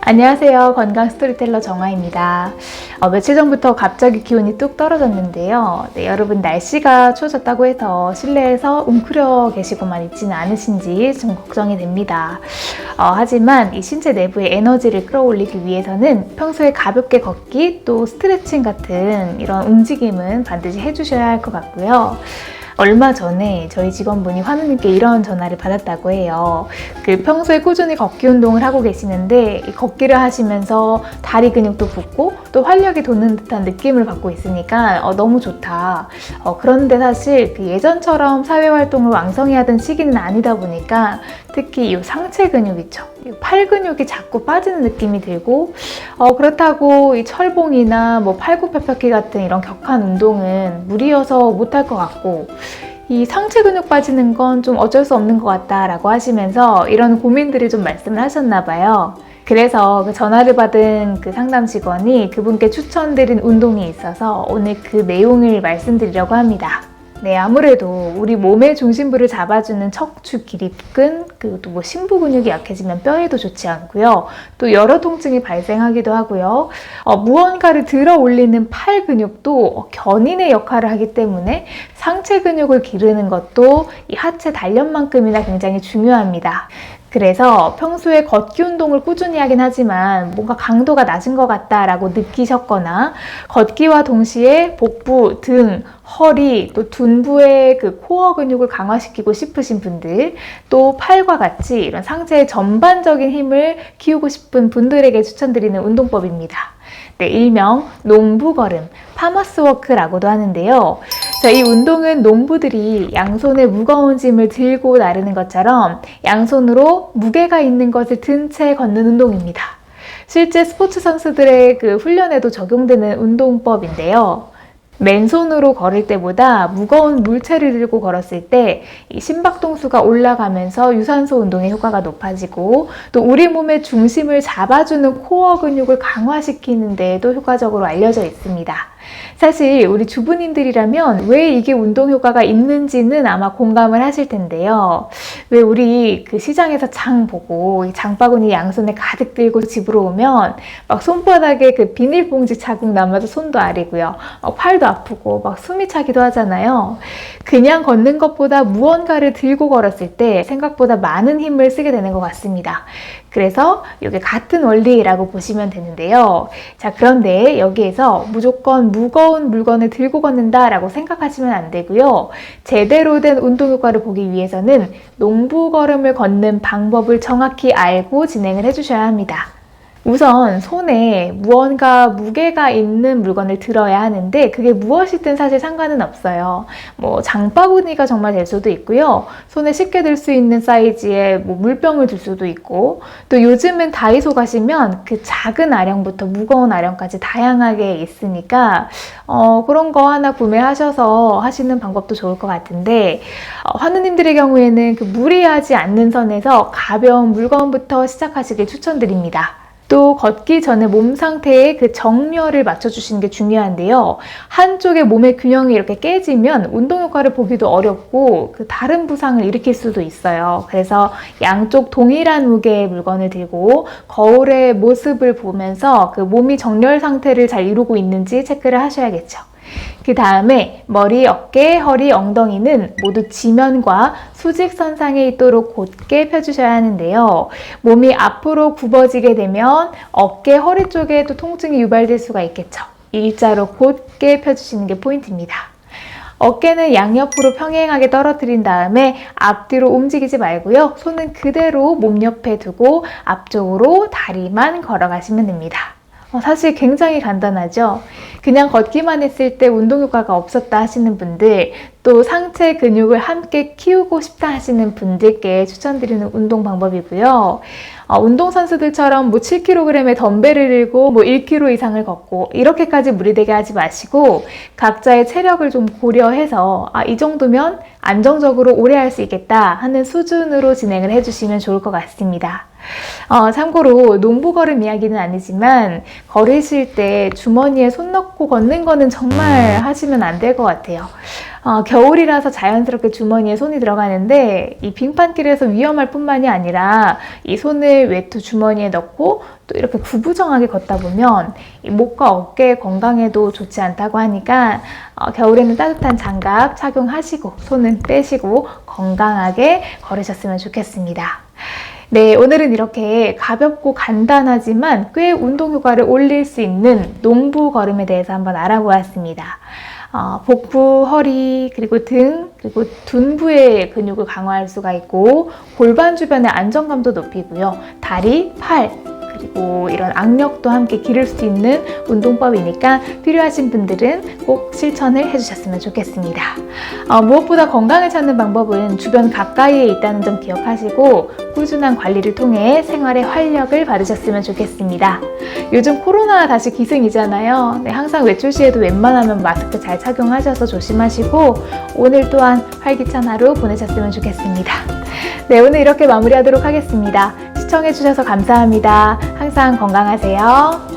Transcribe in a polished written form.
안녕하세요. 건강 스토리텔러 정아입니다. 며칠 전부터 갑자기 기온이 뚝 떨어졌는데요. 여러분 날씨가 추워졌다고 해서 실내에서 웅크려 계시고만 있지는 않으신지 좀 걱정이 됩니다. 하지만 이 신체 내부의 에너지를 끌어올리기 위해서는 평소에 가볍게 걷기 또 스트레칭 같은 이런 움직임은 반드시 해주셔야 할 것 같고요. 얼마 전에 저희 직원분이 환우님께 이런 전화를 받았다고 해요. 평소에 꾸준히 걷기 운동을 하고 계시는데 걷기를 하시면서 다리 근육도 붙고 또 활력이 돋는 듯한 느낌을 받고 있으니까 너무 좋다. 그런데 사실 예전처럼 사회활동을 왕성히 하던 시기는 아니다 보니까 특히 이 상체 근육 있죠. 팔 근육이 자꾸 빠지는 느낌이 들고 그렇다고 이 철봉이나 팔굽혀펴기 같은 이런 격한 운동은 무리여서 못할 것 같고 이 상체 근육 빠지는 건 좀 어쩔 수 없는 것 같다라고 하시면서 이런 고민들을 좀 말씀을 하셨나 봐요. 그래서 전화를 받은 상담 직원이 그분께 추천드린 운동이 있어서 오늘 그 내용을 말씀드리려고 합니다. 네, 아무래도 우리 몸의 중심부를 잡아주는 척추 기립근, 그리고 또 심부 근육이 약해지면 뼈에도 좋지 않고요. 또 여러 통증이 발생하기도 하고요. 무언가를 들어 올리는 팔 근육도 견인의 역할을 하기 때문에 상체 근육을 기르는 것도 이 하체 단련만큼이나 굉장히 중요합니다. 그래서 평소에 걷기 운동을 꾸준히 하긴 하지만 뭔가 강도가 낮은 것 같다라고 느끼셨거나 걷기와 동시에 복부, 등, 허리, 또 둔부의 코어 근육을 강화시키고 싶으신 분들, 또 팔과 같이 이런 상체의 전반적인 힘을 키우고 싶은 분들에게 추천드리는 운동법입니다. 네, 일명 농부걸음, 파머스워크라고도 하는데요. 이 운동은 농부들이 양손에 무거운 짐을 들고 나르는 것처럼 양손으로 무게가 있는 것을 든 채 걷는 운동입니다. 실제 스포츠 선수들의 훈련에도 적용되는 운동법인데요. 맨손으로 걸을 때보다 무거운 물체를 들고 걸었을 때 이 심박동수가 올라가면서 유산소 운동의 효과가 높아지고 또 우리 몸의 중심을 잡아주는 코어 근육을 강화시키는 데에도 효과적으로 알려져 있습니다. 사실 우리 주부님들이라면 왜 이게 운동 효과가 있는지는 아마 공감을 하실 텐데요. 왜 우리 시장에서 장 보고 장바구니 양손에 가득 들고 집으로 오면 막 손바닥에 비닐봉지 자국 남아서 손도 아리고요. 팔도 아프고 막 숨이 차기도 하잖아요. 그냥 걷는 것보다 무언가를 들고 걸었을 때 생각보다 많은 힘을 쓰게 되는 것 같습니다. 그래서 이게 같은 원리라고 보시면 되는데요. 자, 그런데 여기에서 무조건 무거운 물건을 들고 걷는다라고 생각하시면 안 되고요. 제대로 된 운동 효과를 보기 위해서는 농부 걸음을 걷는 방법을 정확히 알고 진행을 해주셔야 합니다. 우선 손에 무언가 무게가 있는 물건을 들어야 하는데 그게 무엇이든 사실 상관은 없어요. 장바구니가 정말 될 수도 있고요. 손에 쉽게 들 수 있는 사이즈의 물병을 들 수도 있고 또 요즘은 다이소 가시면 작은 아령부터 무거운 아령까지 다양하게 있으니까 그런 거 하나 구매하셔서 하시는 방법도 좋을 것 같은데 환우님들의 경우에는 무리하지 않는 선에서 가벼운 물건부터 시작하시길 추천드립니다. 또 걷기 전에 몸 상태의 정렬을 맞춰주시는 게 중요한데요. 한쪽의 몸의 균형이 이렇게 깨지면 운동 효과를 보기도 어렵고 다른 부상을 일으킬 수도 있어요. 그래서 양쪽 동일한 무게의 물건을 들고 거울의 모습을 보면서 몸이 정렬 상태를 잘 이루고 있는지 체크를 하셔야겠죠. 그 다음에 머리, 어깨, 허리, 엉덩이는 모두 지면과 수직선상에 있도록 곧게 펴주셔야 하는데요. 몸이 앞으로 굽어지게 되면 어깨, 허리 쪽에 또 통증이 유발될 수가 있겠죠. 일자로 곧게 펴주시는 게 포인트입니다. 어깨는 양옆으로 평행하게 떨어뜨린 다음에 앞뒤로 움직이지 말고요. 손은 그대로 몸 옆에 두고 앞쪽으로 다리만 걸어가시면 됩니다. 사실 굉장히 간단하죠? 그냥 걷기만 했을 때 운동 효과가 없었다 하시는 분들, 또 상체 근육을 함께 키우고 싶다 하시는 분들께 추천드리는 운동 방법이고요. 운동선수들처럼 7kg의 덤벨을 들고 1km 이상을 걷고 이렇게까지 무리되게 하지 마시고 각자의 체력을 좀 고려해서 이 정도면 안정적으로 오래 할 수 있겠다 하는 수준으로 진행을 해주시면 좋을 것 같습니다. 참고로 농부걸음 이야기는 아니지만 걸으실 때 주머니에 손 넣고 걷는 거는 정말 하시면 안 될 것 같아요. 겨울이라서 자연스럽게 주머니에 손이 들어가는데 이 빙판길에서 위험할 뿐만이 아니라 이 손을 외투 주머니에 넣고 또 이렇게 구부정하게 걷다 보면 이 목과 어깨 건강에도 좋지 않다고 하니까 겨울에는 따뜻한 장갑 착용하시고 손은 떼시고 건강하게 걸으셨으면 좋겠습니다. 네, 오늘은 이렇게 가볍고 간단하지만 꽤 운동 효과를 올릴 수 있는 농부 걸음에 대해서 한번 알아보았습니다. 복부, 허리, 그리고 등, 그리고 둔부의 근육을 강화할 수가 있고 골반 주변의 안정감도 높이고요. 다리, 팔, 그리고 이런 악력도 함께 기를 수 있는 운동법이니까 필요하신 분들은 꼭 실천을 해주셨으면 좋겠습니다. 무엇보다 건강을 찾는 방법은 주변 가까이에 있다는 점 기억하시고 꾸준한 관리를 통해 생활에 활력을 받으셨으면 좋겠습니다. 요즘 코로나 다시 기승이잖아요. 네, 항상 외출 시에도 웬만하면 마스크 잘 착용하셔서 조심하시고 오늘 또한 활기찬 하루 보내셨으면 좋겠습니다. 네, 오늘 이렇게 마무리하도록 하겠습니다. 시청해주셔서 감사합니다. 항상 건강하세요.